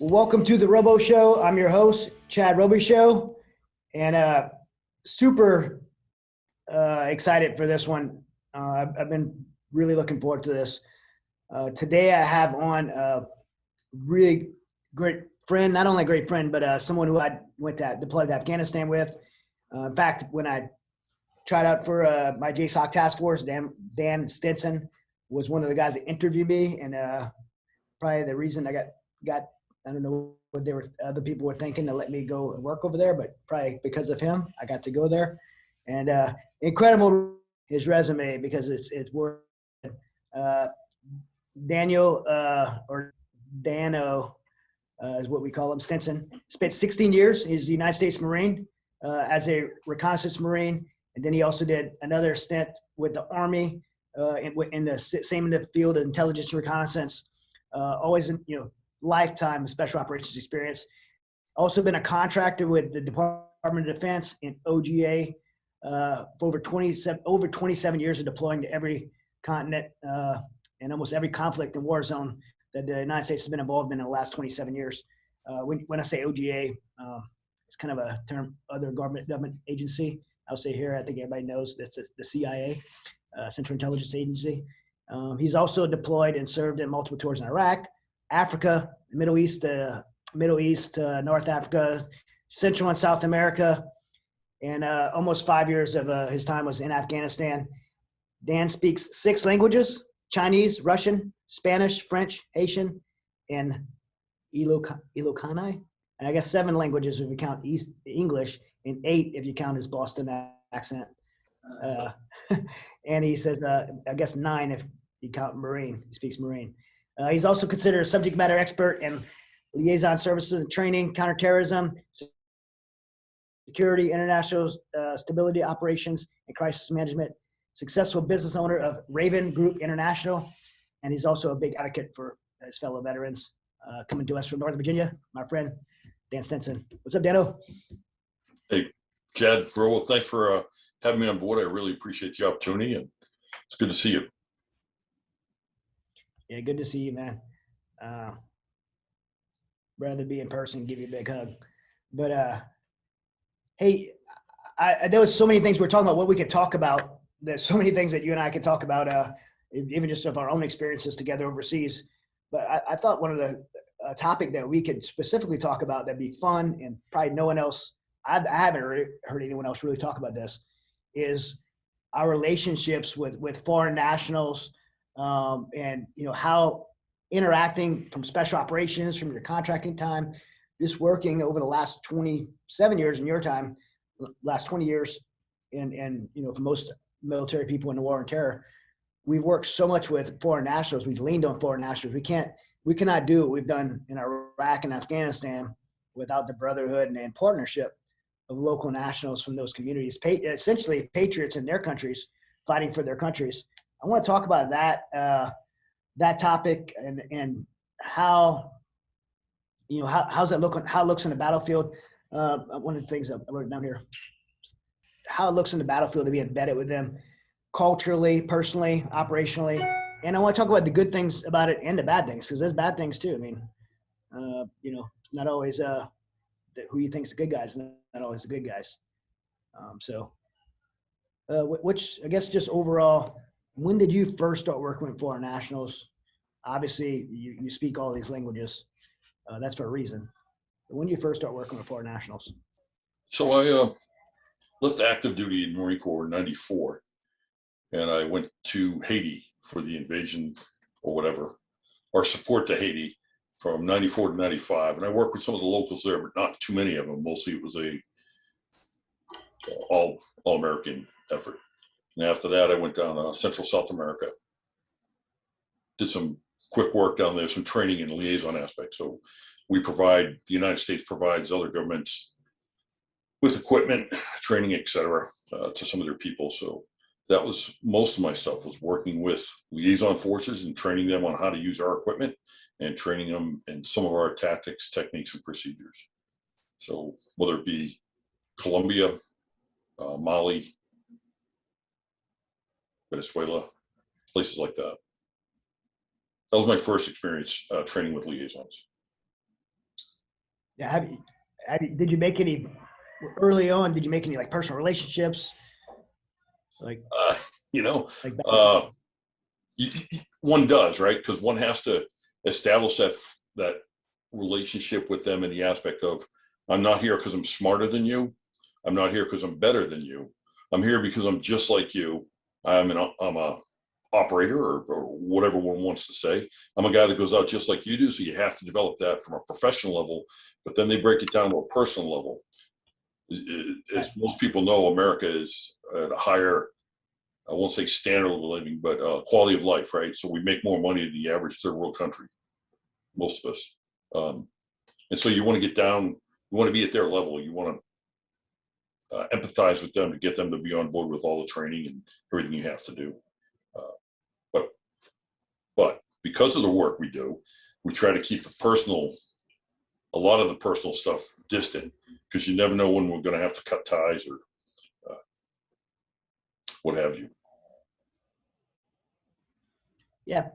Welcome to the Robo Show. I'm your host, Chad Robichaux, and super excited for this one. I've been really looking forward to this. Today I have on a really great friend, not only a great friend, but someone who I deployed to Afghanistan with. In fact, when I tried out for my JSOC task force, Dan Stinson was one of the guys that interviewed me, and probably the reason I got I don't know what other people were thinking to let me go work over there, but probably because of him, I got to go there. And incredible his resume, because it's worth it. Daniel or Dano is what we call him, Stinson. Spent 16 years. He's a United States Marine as a reconnaissance Marine, and then he also did another stint with the Army in the field of intelligence and reconnaissance. Always in lifetime special operations experience. Also been a contractor with the Department of Defense in OGA for over 27 years of deploying to every continent and almost every conflict and war zone that the United States has been involved in the last 27 years. When I say OGA, it's kind of a term, other government agency. I'll say here, I think everybody knows that's the CIA, Central Intelligence Agency. He's also deployed and served in multiple tours in Iraq, Africa, Middle East, North Africa, Central and South America, and almost 5 years of his time was in Afghanistan. Dan speaks 6 languages: Chinese, Russian, Spanish, French, Haitian, and Ilocano. And I guess 7 languages if you count English, and 8 if you count his Boston accent. And he says, I guess 9 if you count Marine. He speaks Marine. He's also considered a subject matter expert in liaison services and training, counterterrorism, security, international stability operations, and crisis management. Successful business owner of Raven Group International, and he's also a big advocate for his fellow veterans. Coming to us from Northern Virginia, my friend Dan Stinson. What's up, Dano? Hey, Chad, bro. Thanks for having me on board. I really appreciate the opportunity, and it's good to see you. Yeah, good to see you, man. Rather be in person, give you a big hug. But hey, there was so many things we were talking about, what we could talk about. There's so many things that you and I could talk about, even just of our own experiences together overseas. But I thought one of the topic that we could specifically talk about that'd be fun, and probably no one else, I haven't heard anyone else really talk about this, is our relationships with foreign nationals, and how interacting from special operations, from your contracting time, just working over the last 27 years in your time, last 20 years, and for most military people in the war on terror, we've worked so much with foreign nationals. We've leaned on foreign nationals. We cannot do what we've done in Iraq and Afghanistan without the brotherhood and partnership of local nationals from those communities, essentially patriots in their countries, fighting for their countries. I want to talk about that topic and how how's that look, how it looks in the battlefield. One of the things I wrote down here, how it looks in the battlefield to be embedded with them culturally, personally, operationally. And I want to talk about the good things about it and the bad things, because there's bad things too. I mean, not always who you think's the good guys, not always the good guys. Which I guess just overall, when did you first start working with foreign nationals? Obviously, you speak all these languages. That's for a reason. But when did you first start working with foreign nationals? So I left active duty in Marine Corps in '94, and I went to Haiti for the invasion or whatever, or support to Haiti from '94 to '95. And I worked with some of the locals there, but not too many of them. Mostly it was a all-American effort. And after that, I went down to Central South America, did some quick work down there, some training and liaison aspects. So the United States provides other governments with equipment, training, etc., to some of their people. So that was most of my stuff, was working with liaison forces and training them on how to use our equipment and training them in some of our tactics, techniques, and procedures. So whether it be Colombia, Mali, Venezuela, places like that. That was my first experience training with liaisons. Yeah, did you make any early on? Did you make any like personal relationships? Like, You know, like uh, one does, right? Because one has to establish that relationship with them in the aspect of, I'm not here because I'm smarter than you. I'm not here because I'm better than you. I'm here because I'm just like you. I'm a operator, or whatever one wants to say. I'm a guy that goes out just like you do. So you have to develop that from a professional level, but then they break it down to a personal level. As most people know, America is at a higher, I won't say standard of living, but quality of life, right? So we make more money than the average third world country, most of us. And so you want to get down, you want to be at their level. You want to empathize with them to get them to be on board with all the training and everything you have to do. Uh, but because of the work we do, we try to keep a lot of the personal stuff distant, because you never know when we're going to have to cut ties or what have you. yeah,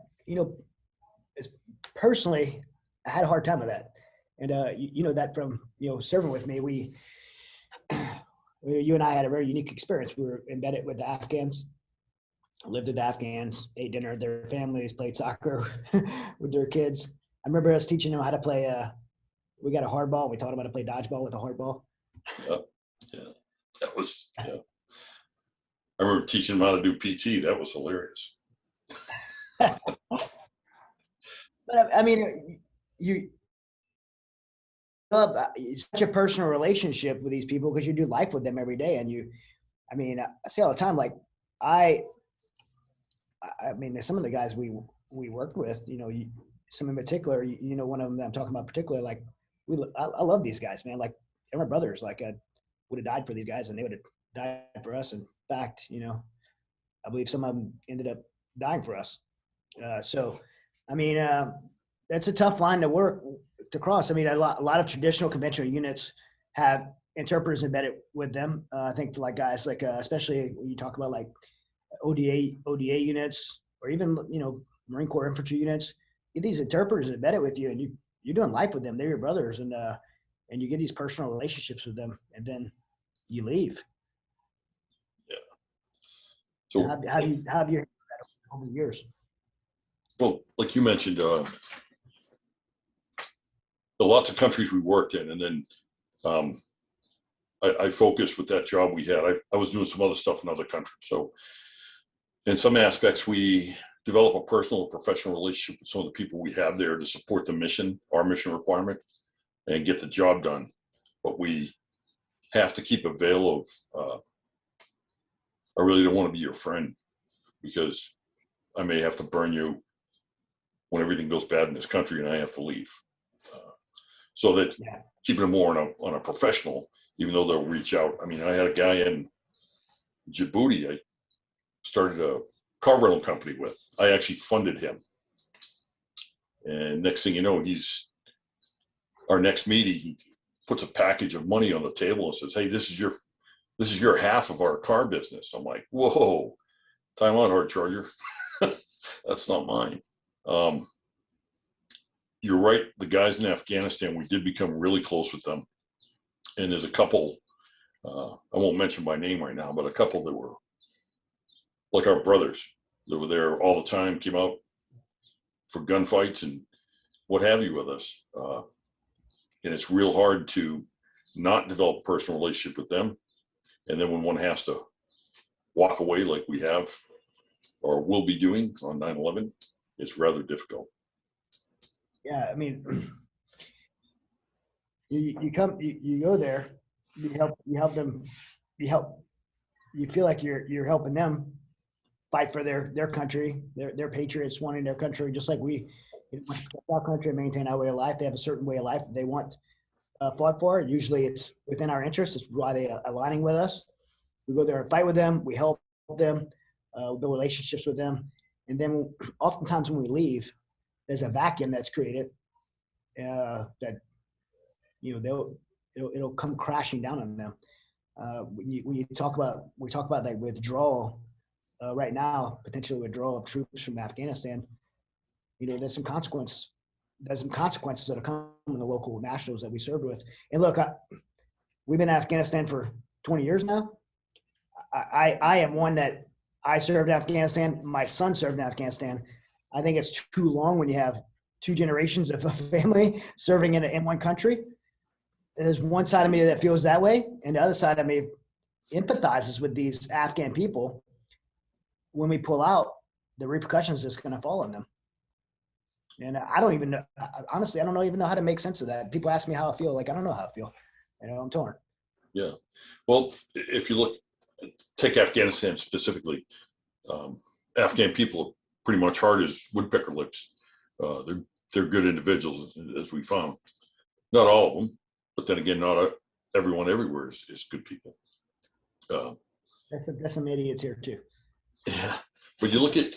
it's, personally, I had a hard time with that, and you know that from serving with me, you and I had a very unique experience. We were embedded with the Afghans, lived with the Afghans, ate dinner with their families, played soccer with their kids. I remember us teaching them how to play. We got a hardball. We taught them how to play dodgeball with a hardball. Yeah, that was, yeah. I remember teaching them how to do PT. That was hilarious. But I mean, you develop such a personal relationship with these people because you do life with them every day, and I mean, I say all the time, like I mean, some of the guys we worked with, some in particular, one of them that I'm talking about particular, like I love these guys, man. Like they're my brothers. Like I would have died for these guys, and they would have died for us. In fact, I believe some of them ended up dying for us. So, I mean, that's a tough line to cross. I mean, a lot of traditional conventional units have interpreters embedded with them. I think like guys like, especially when you talk about like ODA units, or even Marine Corps infantry units, get these interpreters embedded with you, and you're doing life with them. They're your brothers, and you get these personal relationships with them, and then you leave. Yeah. So how have you handled that over the years? Well, like you mentioned, the lots of countries we worked in, and then I focused with that job we had. I was doing some other stuff in other countries. So in some aspects, we develop a personal and professional relationship with some of the people we have there to support the mission, our mission requirement, and get the job done. But we have to keep a veil of, I really don't want to be your friend, because I may have to burn you when everything goes bad in this country and I have to leave. So that keeping it more on a professional, even though they'll reach out. I mean, I had a guy in Djibouti I started a car rental company with. I actually funded him. And next thing you know, our next meeting, he puts a package of money on the table and says, "Hey, this is your half of our car business." I'm like, "Whoa, time out, hard charger." That's not mine. You're right. The guys in Afghanistan, we did become really close with them. And there's a couple, I won't mention by name right now, but a couple that were like our brothers that were there all the time, came out for gunfights and what have you with us. And it's real hard to not develop a personal relationship with them. And then when one has to walk away like we have or will be doing on 9/11, it's rather difficult. Yeah, I mean, you go there, you help them, you feel like you're helping them fight for their country, their patriots wanting their country, just like we want to protect our country and maintain our way of life. They have a certain way of life that they want fought for. Usually it's within our interests. It's why they are aligning with us. We go there and fight with them. We help them, build relationships with them. And then oftentimes when we leave, there's a vacuum that's created that, it'll come crashing down on them. When we talk about like withdrawal right now, potential withdrawal of troops from Afghanistan, there's some consequences there's some consequences that are coming in the local nationals that we served with. And look, we've been in Afghanistan for 20 years now. I am one that I served in Afghanistan. My son served in Afghanistan. I think it's too long when you have 2 generations of a family serving in one country. There's one side of me that feels that way, and the other side of me empathizes with these Afghan people. When we pull out, the repercussions is going to fall on them. And I don't even know, honestly, I don't even know how to make sense of that. People ask me how I feel. Like, I don't know how I feel. I'm torn. Yeah. Well, if you take Afghanistan specifically, Afghan people are pretty much hard as woodpecker lips. They're good individuals, as we found. Not all of them, but then again, not everyone everywhere is good people. There's some idiots here too. Yeah, but you look at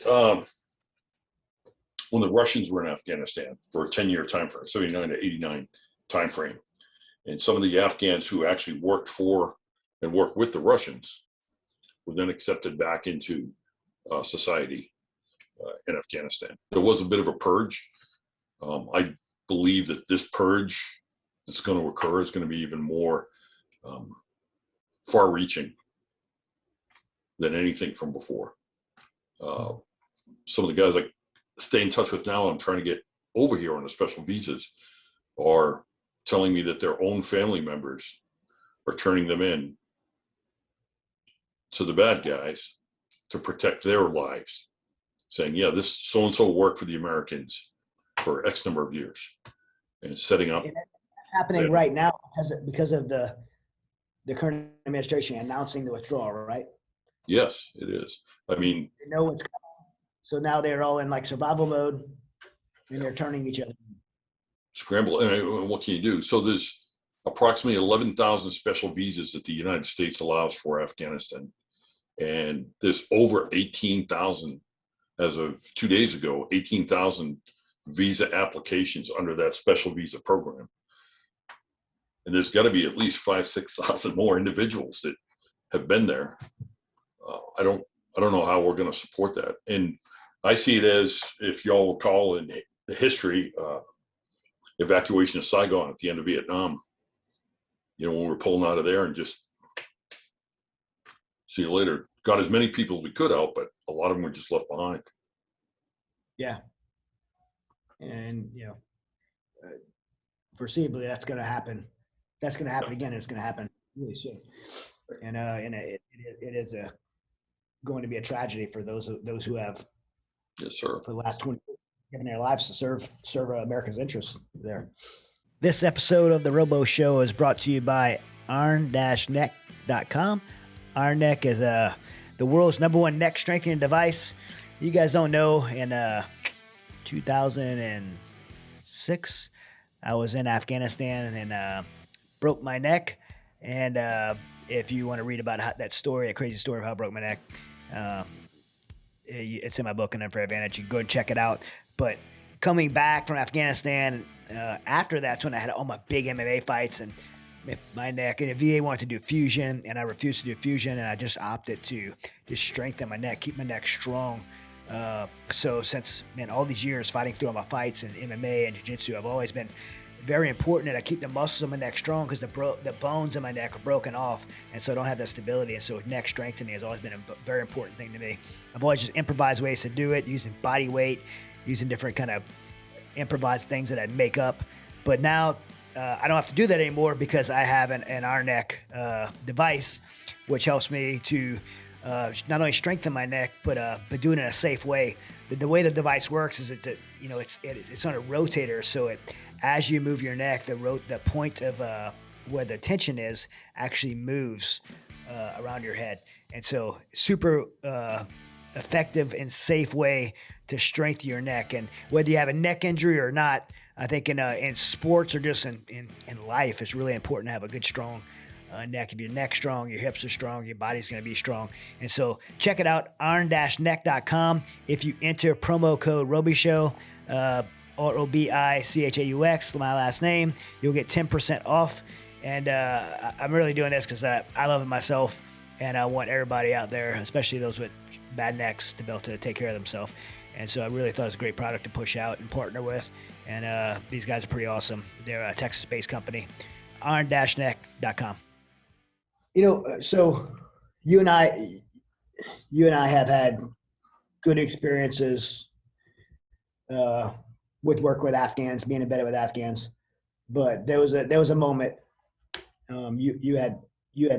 when the Russians were in Afghanistan for a 10-year time frame, 79 to 89 time frame, and some of the Afghans who actually worked for and worked with the Russians were then accepted back into society in Afghanistan. There was a bit of a purge. I believe that this purge that's going to occur is going to be even more far-reaching than anything from before. Some of the guys I stay in touch with now, I'm trying to get over here on the special visas, are telling me that their own family members are turning them in to the bad guys to protect their lives, saying, yeah, this so-and-so worked for the Americans for X number of years, and setting up. And that's happening right now because of the current administration announcing the withdrawal, right? Yes, it is. I mean, they know what's coming. So now they're all in like survival mode, and they're turning each other. Scramble. And what can you do? So there's approximately 11,000 special visas that the United States allows for Afghanistan. And there's over 18,000, as of 2 days ago, 18,000 visa applications under that special visa program. And there's got to be at least 5,000-6,000 more individuals that have been there. I don't know how we're going to support that. And I see it as, if y'all recall in the history, evacuation of Saigon at the end of Vietnam, when we were pulling out of there and just see you later. Got as many people as we could out, but a lot of them were just left behind. Yeah. And, foreseeably that's going to happen. That's going to happen again. It's going to happen really soon. And it is going to be a tragedy for those who have, yes, sir, for the last 20 years given their lives to serve America's interests there. This episode of the Robo Show is brought to you by iron-neck.com. Iron Neck is the world's #1 neck strengthening device. You guys don't know, in 2006, I was in Afghanistan and broke my neck. And if you want to read about that story, a crazy story of how I broke my neck, it's in my book, And Unfair Advantage. You can go and check it out. But coming back from Afghanistan, after that's when I had all my big MMA fights and my neck. And the VA wanted to do fusion, and I refused to do fusion, and I just opted to just strengthen my neck, keep my neck strong. So since, all these years fighting through all my fights in MMA and jiu-jitsu, I've always been very important that I keep the muscles of my neck strong, because the bones in my neck are broken off, and so I don't have that stability. And so neck strengthening has always been a very important thing to me. I've always just improvised ways to do it, using body weight, using different kind of improvised things that I'd make up. But now I don't have to do that anymore, because I have an Iron Neck device, which helps me to not only strengthen my neck, but do it in a safe way. The way the device works is it's on a rotator, so as you move your neck, the point of where the tension is actually moves around your head. And so super effective and safe way to strengthen your neck. And whether you have a neck injury or not, I think in sports or just in life, it's really important to have a good, strong neck. If your neck's strong, your hips are strong, your body's going to be strong. And so check it out, iron-neck.com. If you enter promo code Robichaux, Robichaux, my last name, you'll get 10% off. And I'm really doing this because I love it myself, and I want everybody out there, especially those with bad necks, to be able to take care of themselves. And so I really thought it was a great product to push out and partner with. And these guys are pretty awesome. They're a Texas-based company. iron-neck.com. So you and I have had good experiences with work with Afghans, being embedded with Afghans. But there was a moment you had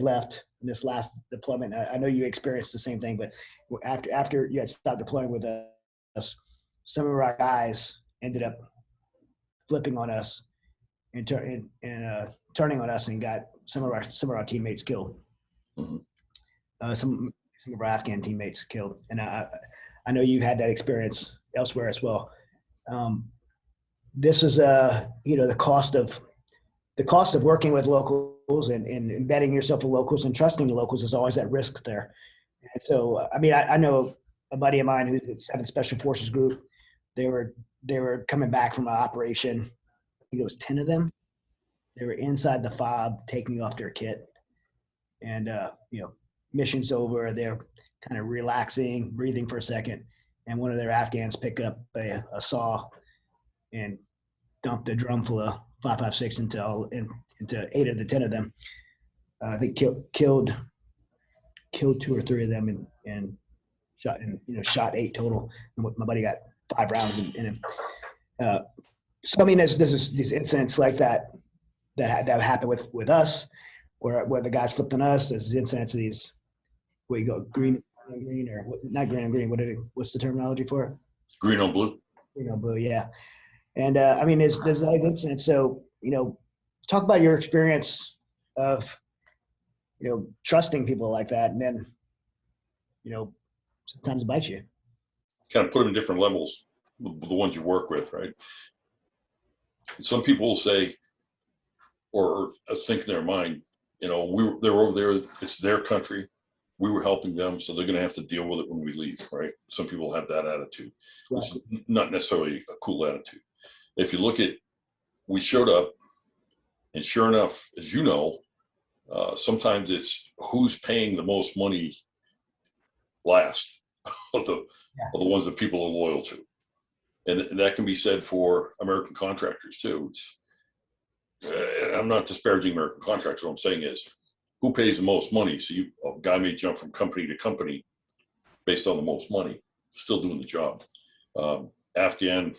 left in this last deployment. I know you experienced the same thing, but after you had stopped deploying with us, some of our guys ended up flipping on us and turning on us and got some of our teammates killed. Mm-hmm. Some of our Afghan teammates killed, and I know you had that experience elsewhere as well. This is the cost of working with locals and embedding yourself with locals and trusting the locals is always at risk there. And so, I mean, I know a buddy of mine who's in 7th Special Forces Group. They were coming back from an operation. I think it was 10 of them. They were inside the fob taking off their kit, and mission's over. They're kind of relaxing, breathing for a second, and one of their Afghans picked up a saw and dumped a drum full of 5.56 into 8 of the 10 of them. I think killed 2 or 3 of them and shot 8 total. And my buddy got 5 rounds in him. So I mean, there's these incidents like that happen with us, where the guys flipped on us. There's incidents of these where you go green or not green and green. What's the terminology for it? Green on blue. Green on blue, yeah. And I mean, there's like incidents. So talk about your experience of trusting people like that, and then sometimes it bites you. Kind of put them in different levels, the ones you work with, right? Some people will say, or think in their mind, they're over there, it's their country, we were helping them, so they're going to have to deal with it when we leave, right? Some people have that attitude, which is not necessarily a cool attitude. If you look at, we showed up, and sure enough, as you know, sometimes it's who's paying the most money last of the ones that people are loyal to. And that can be said for American contractors too. I'm not disparaging American contractors. What I'm saying is, who pays the most money? So a guy may jump from company to company based on the most money, still doing the job. Afghan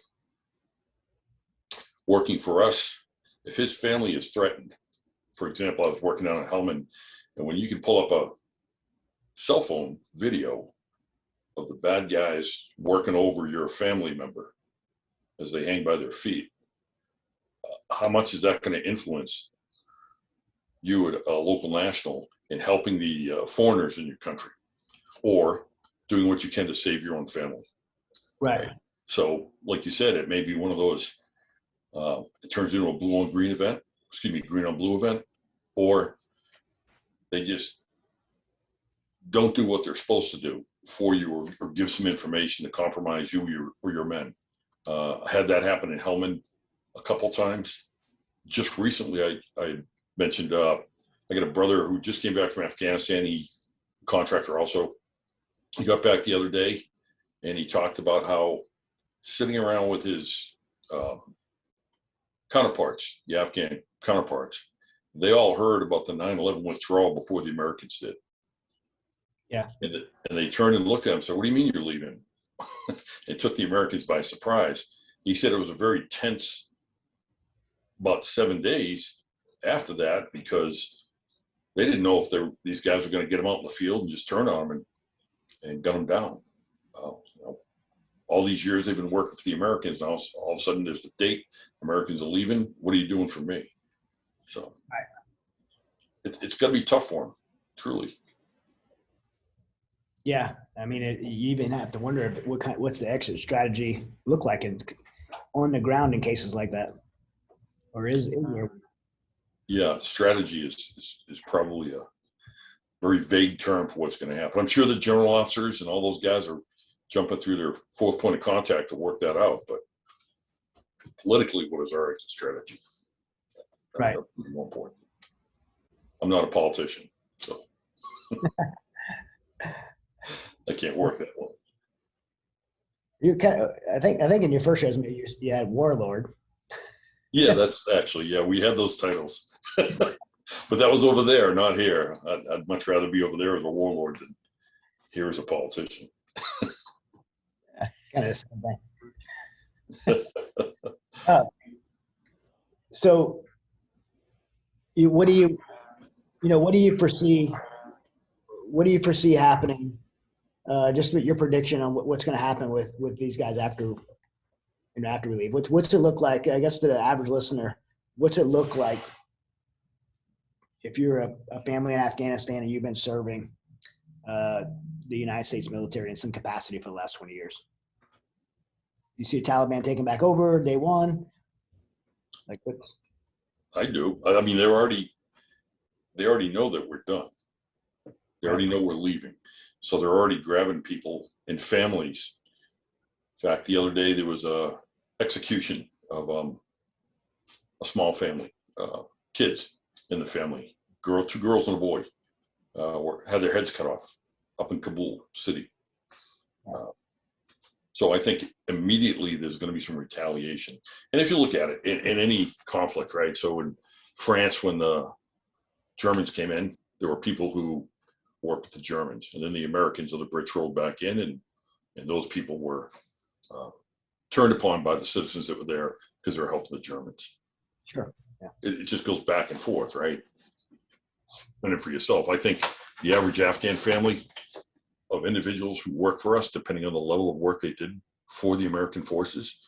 working for us, if his family is threatened, for example, I was working down in Helmand, and when you can pull up a cell phone video of the bad guys working over your family member as they hang by their feet, how much is that going to influence you at a local national in helping the foreigners in your country, or doing what you can to save your own family? Right. So, like you said, it may be one of those, it turns into a blue on green event, green on blue event, or they just don't do what they're supposed to do for you, or give some information to compromise you or your men. Had that happen in Helmand a couple times. Just recently, I mentioned I got a brother who just came back from Afghanistan. He contractor also. He got back the other day, and he talked about how sitting around with his counterparts, the Afghan counterparts, they all heard about the 9/11 withdrawal before the Americans did. Yeah. And they turned and looked at him and said, "What do you mean you're leaving?" It took the Americans by surprise. He said it was a very tense about 7 days after that, because they didn't know if these guys were going to get them out in the field and just turn on them and gun them down. All these years they've been working for the Americans. Now all of a sudden there's the date, Americans are leaving. What are you doing for me? So it's got to be tough for them, truly. Yeah, I mean, you even have to wonder what's the exit strategy look like on the ground in cases like that, or is there? Yeah, strategy is probably a very vague term for what's going to happen. I'm sure the general officers and all those guys are jumping through their 4th point of contact to work that out. But politically, what is our exit strategy? Right. At one point, I'm not a politician, so I can't work that well. I think in your first resume you had warlord. Yeah, that's actually, yeah, we had those titles. But that was over there, not here. I'd much rather be over there as a warlord than here as a politician. Kind of the same thing. So what do you foresee? What do you foresee happening? Just your prediction on what's going to happen with these guys after we leave. What's it look like? I guess to the average listener, what's it look like if you're a family in Afghanistan and you've been serving the United States military in some capacity for the last 20 years? You see the Taliban taking back over day one? Like what's I do. I mean, they already know that we're done. They already know we're leaving. So they're already grabbing people and families. In fact, the other day there was a execution of a small family, kids in the family, two girls and a boy, had their heads cut off up in Kabul city. So I think immediately there's going to be some retaliation. And if you look at it in any conflict, right? So in France, when the Germans came in, there were people who worked with the Germans, and then the Americans or the Brits rolled back in, and those people were turned upon by the citizens that were there because they were helping the Germans. Sure. Yeah. It just goes back and forth, right? And then for yourself, I think the average Afghan family of individuals who work for us, depending on the level of work they did for the American forces,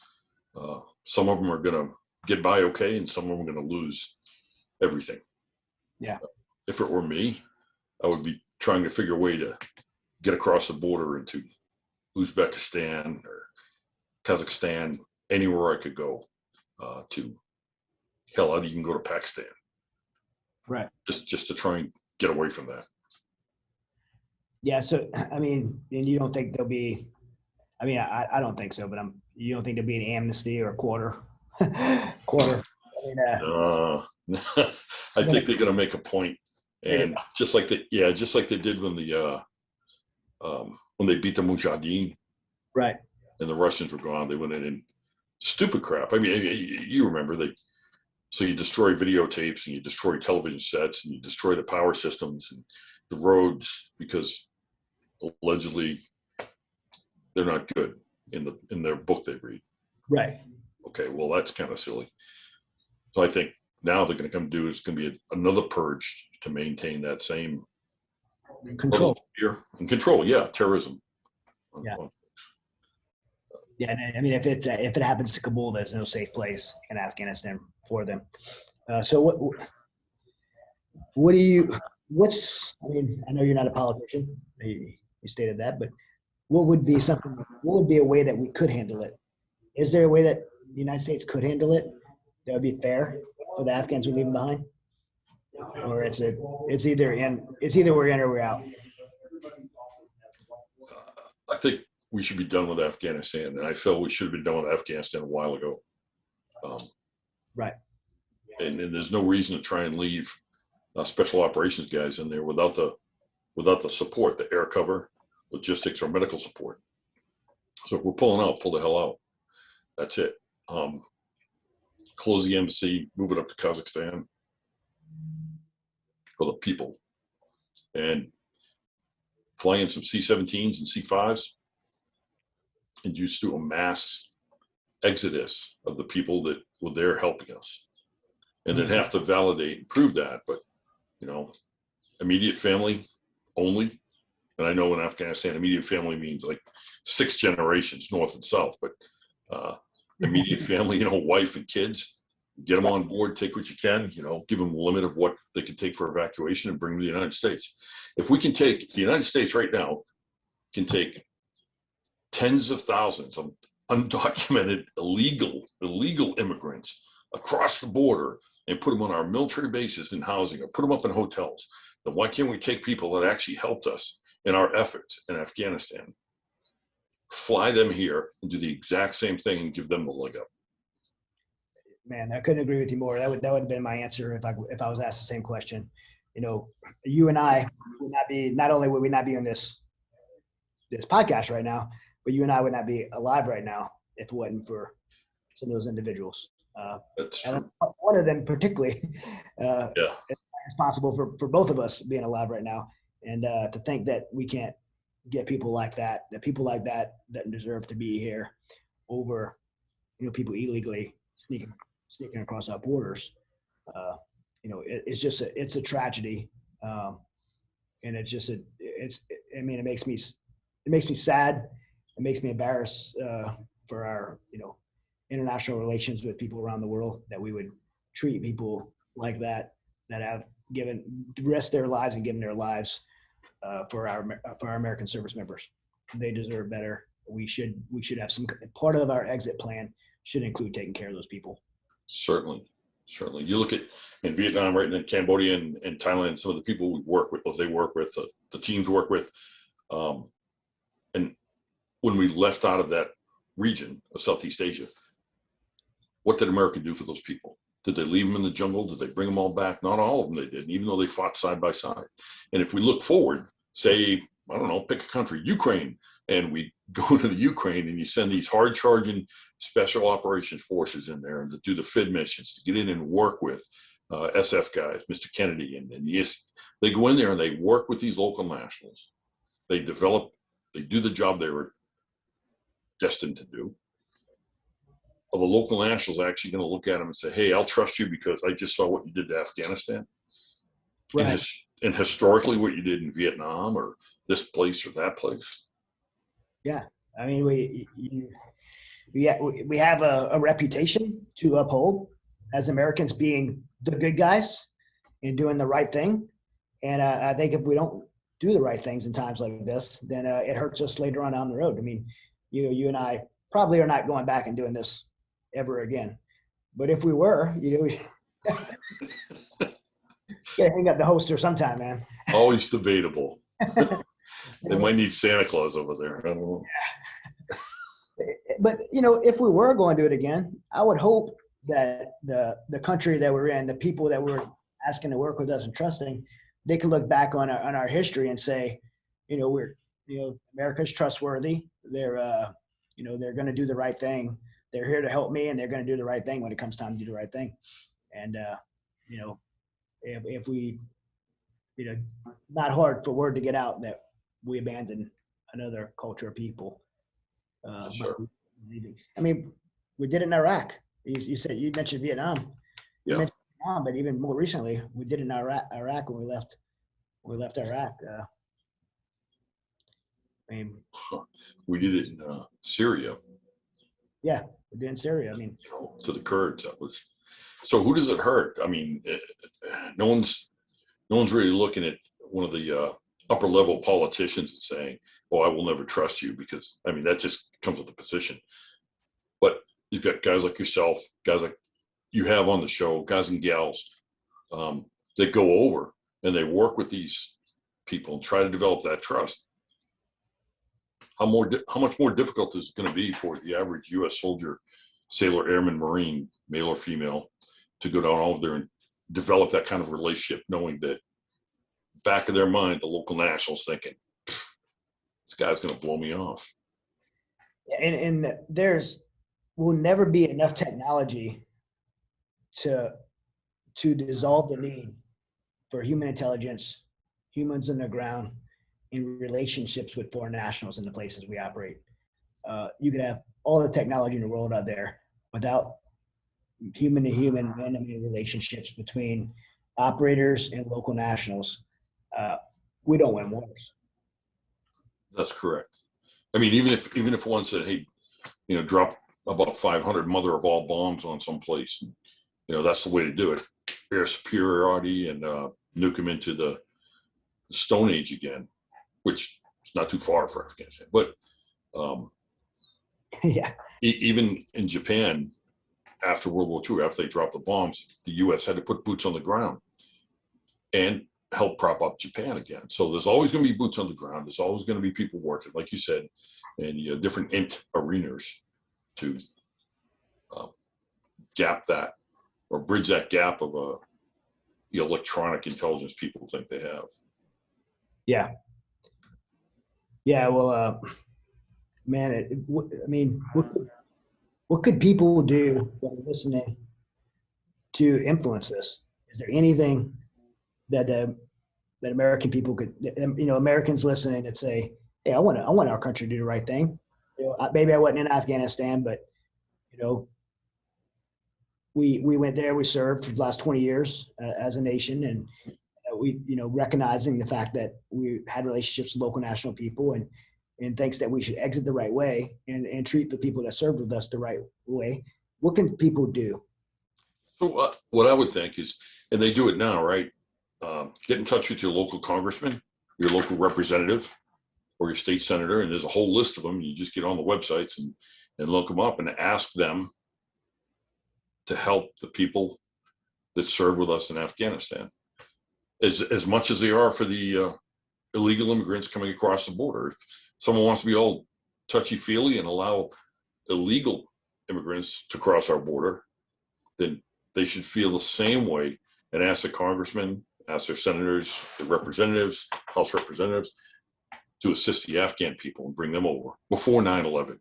some of them are going to get by okay, and some of them are going to lose everything. Yeah. If it were me, I would be trying to figure a way to get across the border into Uzbekistan or Kazakhstan, anywhere I could go to. Hell, I'd even go to Pakistan. Right. Just to try and get away from that. Yeah. So, I mean, and you don't think there'll be, I mean, I don't think so, but you don't think there'll be an amnesty or a quarter? I mean, I think they're going to make a point, and just like they did when they beat the Mujahideen, right? And the Russians were gone. They went in and stupid crap. I mean, you remember so you destroy videotapes and you destroy television sets and you destroy the power systems and the roads because allegedly they're not good in their book they read. Right. Okay, well, that's kind of silly. So I think now they're going to come do is going to be another purge to maintain that same control. Fear and control. Yeah, terrorism. Yeah. Yeah, I mean, if it happens to Kabul, there's no safe place in Afghanistan for them. So I mean, I know you're not a politician. You stated that, but what would be a way that we could handle it? Is there a way that the United States could handle it that would be fair for the Afghans we're leaving behind? Or it's either we're in or we're out? I think we should be done with Afghanistan, and I felt we should have been done with Afghanistan a while ago. Right. And there's no reason to try and leave special operations guys in there without the support, the air cover, logistics, or medical support. So if we're pulling out, pull the hell out. That's it. Close the embassy, move it up to Kazakhstan for the people, and fly in some C-17s and C-5s and just do a mass exodus of the people that were there helping us, and then have to validate and prove that. But immediate family only. And I know in Afghanistan, immediate family means like 6 generations north and south, but immediate family, wife and kids, get them on board, take what you can, give them a limit of what they can take for evacuation and bring them to the United States. If the United States right now can take tens of thousands of undocumented, illegal immigrants across the border and put them on our military bases in housing or put them up in hotels, then why can't we take people that actually helped us in our efforts in Afghanistan, fly them here and do the exact same thing and give them the leg up? Man, I couldn't agree with you more. That would have been my answer if I was asked the same question. You and I would not only would we not be on this podcast right now, but you and I would not be alive right now if it wasn't for some of those individuals. That's And true. one of them particularly Yeah. is responsible for both of us being alive right now. And to think that we can't get people like that that deserve to be here over, people illegally sneaking across our borders. It's a tragedy. And it's just, it makes me sad. It makes me embarrassed for our, international relations with people around the world, that we would treat people like that have risked their lives and given their lives for our American service members. They deserve better. We should have some part of our exit plan should include taking care of those people. Certainly. You look at in Vietnam, right, and then Cambodia and Thailand, some of the people we work with, or they work with, the teams work with. And when we left out of that region of Southeast Asia, what did America do for those people? Did they leave them in the jungle? Did they bring them all back? Not all of them they did, even though they fought side by side. And if we look forward, say, I don't know, pick a country, Ukraine, and we go to the Ukraine and you send these hard charging special operations forces in there and to do the FID missions, to get in and work with SF guys, Mr. Kennedy, and yes, they go in there and they work with these local nationals. They do the job they were destined to do. Of the local nationals actually going to look at them and say, hey, I'll trust you because I just saw what you did to Afghanistan. Right. And historically what you did in Vietnam or this place or that place. Yeah. I mean, we have a reputation to uphold as Americans, being the good guys and doing the right thing. And I think if we don't do the right things in times like this, then it hurts us later on down the road. I mean, you and I probably are not going back and doing this ever again. But if we were, gotta hang up the holster sometime, man. Always debatable. They might need Santa Claus over there. I don't know. But if we were going to do it again, I would hope that the country that we're in, the people that we're asking to work with us and trusting, they can look back on our history and say, America's trustworthy. They're going to do the right thing. They're here to help me, and they're going to do the right thing when it comes time to do the right thing. And if we, not hard for word to get out that we abandoned another culture of people. Sure. I mean, we did it in Iraq. You mentioned Vietnam. You mentioned Vietnam, but even more recently, we did it in Iraq when we left Iraq. We did it in Syria. Yeah, we did in Syria. I mean, to the Kurds. That was. So who does it hurt? I mean, no one's really looking at one of the upper level politicians and saying, "Oh, I will never trust you," because I mean that just comes with the position. But you've got guys like yourself, guys like you have on the show, guys and gals that go over and they work with these people and try to develop that trust. How much more difficult is it going to be for the average U.S. soldier, sailor, airman, Marine, male or female, to go down over there and develop that kind of relationship, knowing that back of their mind, the local nationals thinking, this guy's going to blow me off. And will never be enough technology to dissolve the need for human intelligence, humans on the ground, in relationships with foreign nationals in the places we operate. You could have all the technology in the world out there without human to human, man-to-man relationships between operators and local nationals. We don't win wars. That's correct. I mean, even if one said, "Hey, drop about 500 mother of all bombs on some place," that's the way to do it. Air superiority and nuke them into the Stone Age again, which is not too far for Afghanistan. But yeah, even in Japan, after World War II, after they dropped the bombs, the U.S. had to put boots on the ground and help prop up Japan again. So there's always going to be boots on the ground. There's always going to be people working, like you said, in different arenas to gap that or bridge that gap of the electronic intelligence people think they have. Yeah. Well, man, I mean, what could people do that are listening to influence this? Is there anything that that American people could, Americans listening and say, hey, I want our country to do the right thing. Maybe I wasn't in Afghanistan, but we went there, we served for the last 20 years as a nation, and we, recognizing the fact that we had relationships with local national people, and thinks that we should exit the right way and treat the people that served with us the right way. What can people do? So what I would think is, and they do it now, right? Get in touch with your local congressman, your local representative, or your state senator, and there's a whole list of them. You just get on the websites and look them up and ask them to help the people that serve with us in Afghanistan, as much as they are for the illegal immigrants coming across the border. If someone wants to be all touchy-feely and allow illegal immigrants to cross our border, then they should feel the same way and ask the congressmen, ask their senators, the representatives, House representatives, to assist the Afghan people and bring them over before 9/11.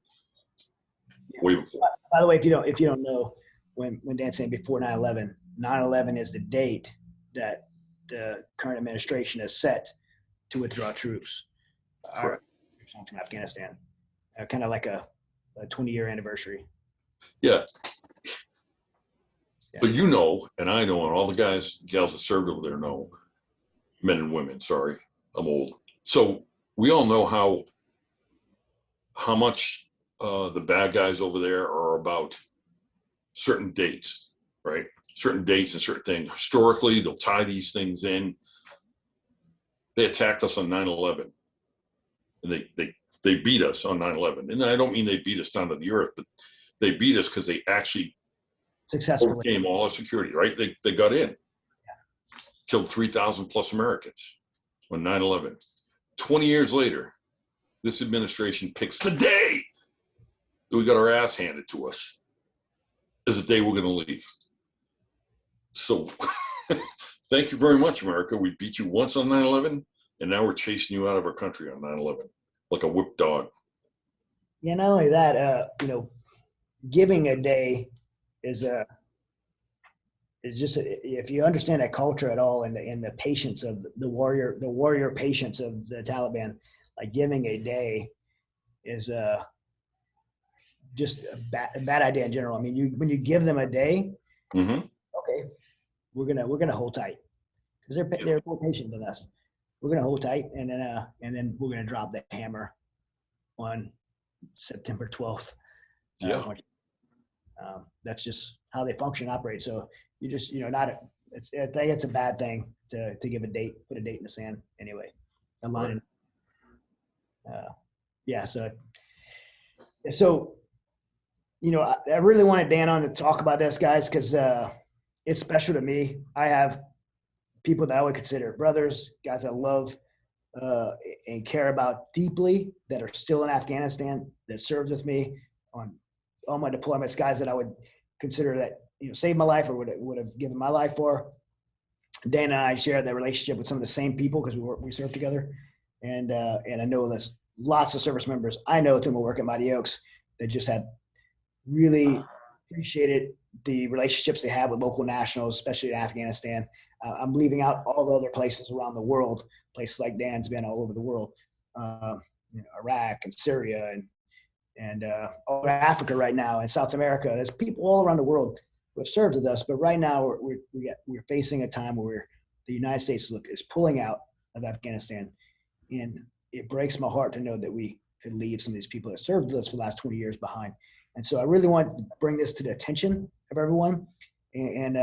Way before. By the way, if you don't know, when Dan's saying before 9/11, 9/11 is the date that the current administration has set to withdraw troops from Afghanistan. Kind of like a 20-year anniversary. Yeah. But and I know, and all the guys, gals that served over there know, men and women, sorry, I'm old. So we all know how much the bad guys over there are about certain dates, right? Certain dates and certain things. Historically, they'll tie these things in. They attacked us on 9/11, and they beat us on 9/11. And I don't mean they beat us down to the earth, but they beat us because they actually successfully overcame all our security, right? They got in, killed 3,000 plus Americans on 9/11. 20 years later, this administration picks the day that we got our ass handed to us as the day we're going to leave. So thank you very much, America. We beat you once on 9/11, and now we're chasing you out of our country on 9/11 like a whipped dog. Yeah, not only that, giving a day is just if you understand that culture at all, and the patience of the warrior patience of the Taliban, like giving a day is just a bad idea in general. I mean, when you give them a day, okay, we're gonna hold tight because they're more patient than us. We're gonna hold tight, and then we're gonna drop the hammer on September 12th. That's just how they function, operate. So you just, I think it's a bad thing to give a date, put a date in the sand anyway. Right. So, I really wanted Dan on to talk about this, guys, because it's special to me. I have people that I would consider brothers, guys I love and care about deeply, that are still in Afghanistan, that served with me on all my deployments, guys that I would consider that saved my life or would have given my life for. Dan and I share that relationship with some of the same people because we served together, and I know there's lots of service members I know through my work at Mighty Oaks that just had really appreciated the relationships they have with local nationals, especially in Afghanistan. I'm leaving out all the other places around the world, places like Dan's been all over the world, Iraq and Syria and all over Africa right now, and South America. There's people all around the world who have served with us, but right now we're facing a time where the United States is pulling out of Afghanistan, and it breaks my heart to know that we could leave some of these people that served with us for the last 20 years behind. And so I really want to bring this to the attention of everyone. And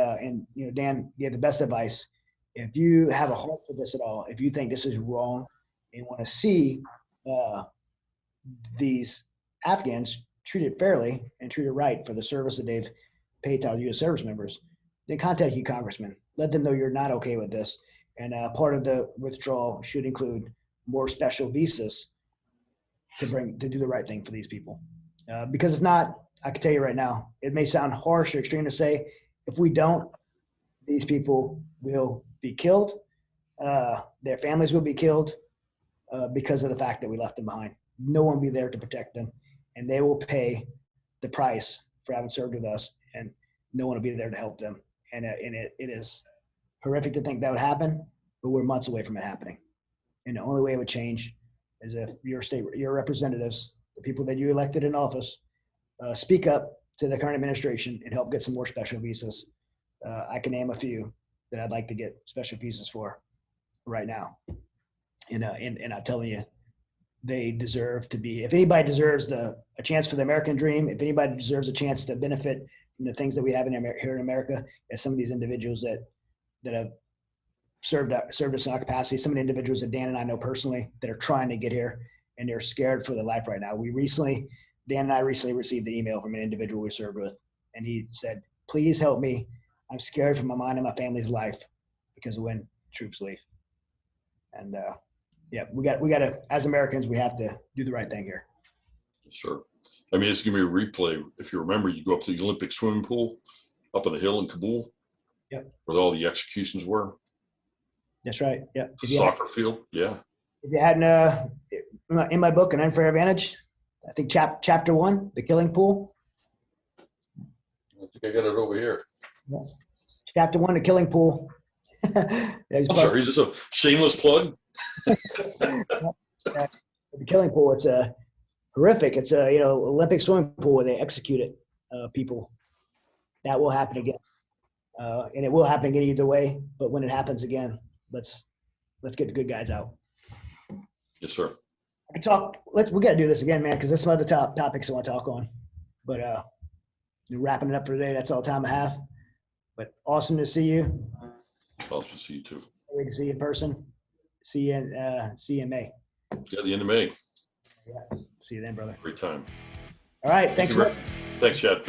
Dan gave the best advice. If you have a heart for this at all, if you think this is wrong and want to see these Afghans treated fairly and treated right for the service that they've paid to our U.S. service members, then contact your congressman. Let them know you're not okay with this. And part of the withdrawal should include more special visas to do the right thing for these people. Because it's not, I can tell you right now, it may sound harsh or extreme to say, if we don't, these people will be killed. Their families will be killed because of the fact that we left them behind. No one will be there to protect them, and they will pay the price for having served with us, and no one will be there to help them. And it is horrific to think that would happen, but we're months away from it happening. And the only way it would change is if your representatives, the people that you elected in office, speak up to the current administration and help get some more special visas. I can name a few that I'd like to get special visas for right now. And I'm telling you, they deserve to be, if anybody deserves a chance for the American dream, if anybody deserves a chance to benefit from the things that we have here in America, it's some of these individuals that have served us in our capacity, some of the individuals that Dan and I know personally that are trying to get here, and they're scared for their life right now. Dan and I recently received an email from an individual we served with, and he said, please help me. I'm scared for my mind and my family's life because of when troops leave. And yeah, we got to, as Americans, we have to do the right thing here. Sure. I mean, it's going to be a replay. If you remember, you go up to the Olympic swimming pool up on the hill in Kabul. Yep. Where all the executions were. That's right. Yep. The soccer field. Yeah. If you hadn't, in my book, An Unfair Advantage, I think chapter 1, the killing pool. I think I got it over here. Yeah. Chapter 1, the killing pool. I'm sorry, is this a shameless plug? The killing pool, it's horrific. It's a Olympic swimming pool where they executed people. That will happen again, and it will happen again either way. But when it happens again, let's get the good guys out. Yes, sir. I can talk. We got to do this again, man, because there's some other topics I want to talk on. But wrapping it up for today. That's all the time I have. But awesome to see you. Awesome to see you too. Great to see you in person. See you in May. Yeah, the end of May. Yeah. See you then, brother. Great time. All right. Thanks. Thanks, Chad.